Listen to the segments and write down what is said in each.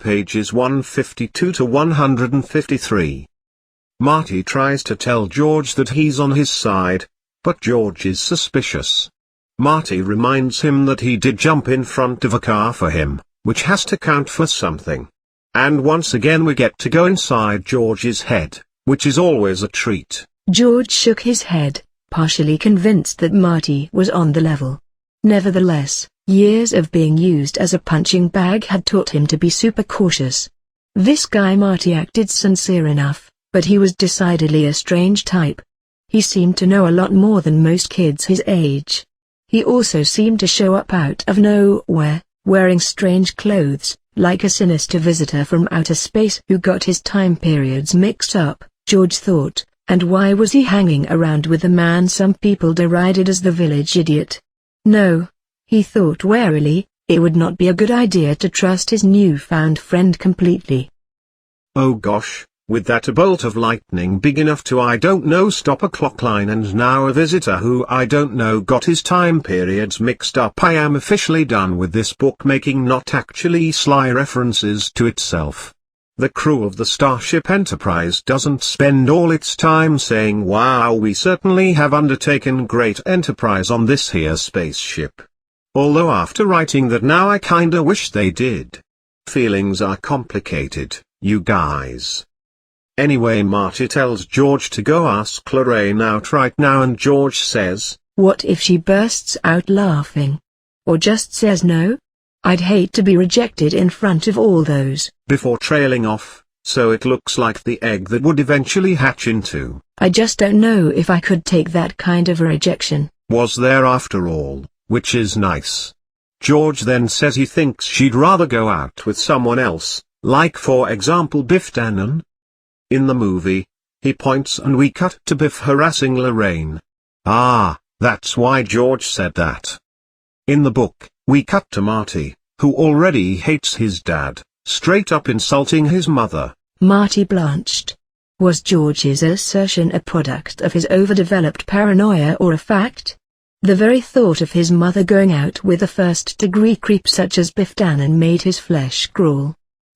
pages 152 to 153. Marty tries to tell George that he's on his side, but George is suspicious. Marty reminds him that he did jump in front of a car for him, which has to count for something. And once again we get to go inside George's head, which is always a treat. George shook his head, partially convinced that Marty was on the level. Nevertheless, years of being used as a punching bag had taught him to be super cautious. This guy Marty acted sincere enough, but he was decidedly a strange type. He seemed to know a lot more than most kids his age. He also seemed to show up out of nowhere, wearing strange clothes, like a sinister visitor from outer space who got his time periods mixed up, George thought, and why was he hanging around with the man some people derided as the village idiot? No, he thought warily, it would not be a good idea to trust his newfound friend completely. Oh gosh. With that a bolt of lightning big enough to stop a clock line and now a visitor who got his time periods mixed up. I am officially done with this book making not actually sly references to itself. The crew of the Starship Enterprise doesn't spend all its time saying wow we certainly have undertaken great enterprise on this here spaceship. Although after writing that now I kinda wish they did. Feelings are complicated, you guys. Anyway, Marty tells George to go ask Lorraine out right now and George says, "What if she bursts out laughing? Or just says no? I'd hate to be rejected in front of all those." Before trailing off, so it looks like the egg that would eventually hatch into. "I just don't know if I could take that kind of a rejection." Was there after all, which is nice. George then says he thinks she'd rather go out with someone else, like for example Biff Tannen. In the movie, he points and we cut to Biff harassing Lorraine. Ah, that's why George said that. In the book, we cut to Marty, who already hates his dad, straight up insulting his mother. Marty blanched. Was George's assertion a product of his overdeveloped paranoia or a fact? The very thought of his mother going out with a first-degree creep such as Biff Tannen made his flesh crawl.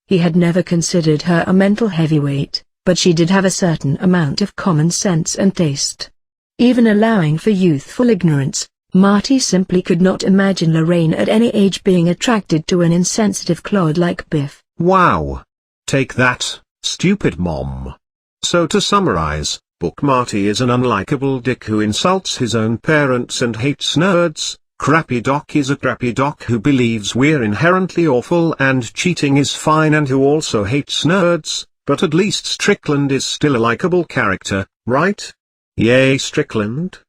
He had never considered her a mental heavyweight, but she did have a certain amount of common sense and taste. Even allowing for youthful ignorance, Marty simply could not imagine Lorraine at any age being attracted to an insensitive clod like Biff. Wow. Take that, stupid mom. So to summarize, Book Marty is an unlikable dick who insults his own parents and hates nerds. Crappy Doc is a crappy doc who believes we're inherently awful and cheating is fine and who also hates nerds. But at least Strickland is still a likable character, right? Yay Strickland.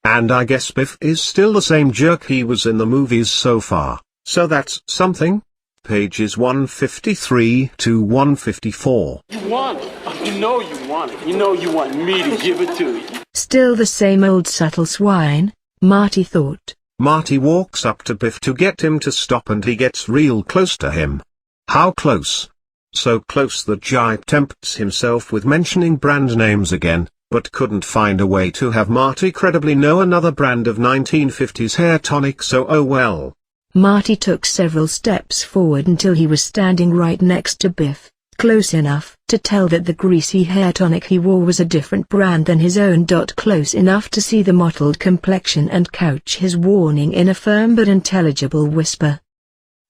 And I guess Biff is still the same jerk he was in the movies so far, so that's something. Pages 153 to 154. You want it. You know you want it. You know you want me to give it to you. Still the same old subtle swine, Marty thought. Marty walks up to Biff to get him to stop and he gets real close to him. How close? So close that Gipe tempts himself with mentioning brand names again, but couldn't find a way to have Marty credibly know another brand of 1950s hair tonic, so oh well. Marty took several steps forward until he was standing right next to Biff, close enough to tell that the greasy hair tonic he wore was a different brand than his own. Close enough to see the mottled complexion and couch his warning in a firm but intelligible whisper.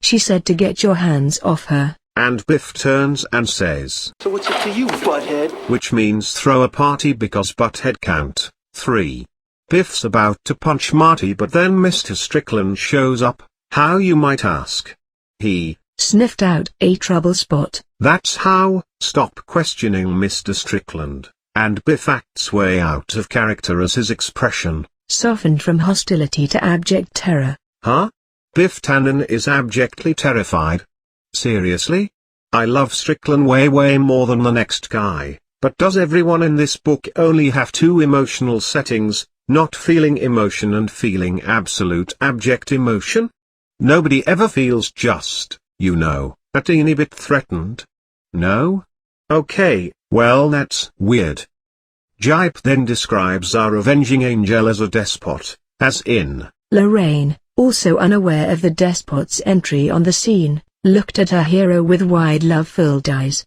"She said to get your hands off her." And Biff turns and says, "So what's it to you, butthead?" Which means throw a party because butthead count 3. Biff's about to punch Marty but then Mr. Strickland shows up. How, you might ask? He sniffed out a trouble spot. That's how. Stop questioning Mr. Strickland. And Biff acts way out of character as his expression softened from hostility to abject terror. Huh? Biff Tannen is abjectly terrified? Seriously? I love Strickland way more than the next guy, but does everyone in this book only have two emotional settings, not feeling emotion and feeling absolute abject emotion? Nobody ever feels just, a teeny bit threatened? No? Okay, well that's weird. Gipe then describes our avenging angel as a despot, as in Lorraine, also unaware of the despot's entry on the scene, looked at her hero with wide love-filled eyes.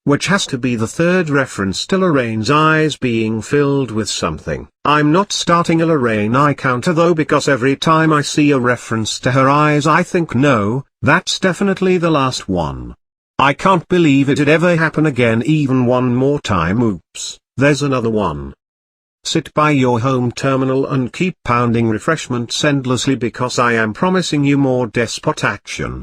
Which has to be the third reference to Lorraine's eyes being filled with something. I'm not starting a Lorraine eye counter though, because every time I see a reference to her eyes I think no, that's definitely the last one. I can't believe it'd ever happen again even one more time. Oops, there's another one. Sit by your home terminal and keep pounding refreshments endlessly because I am promising you more despot action.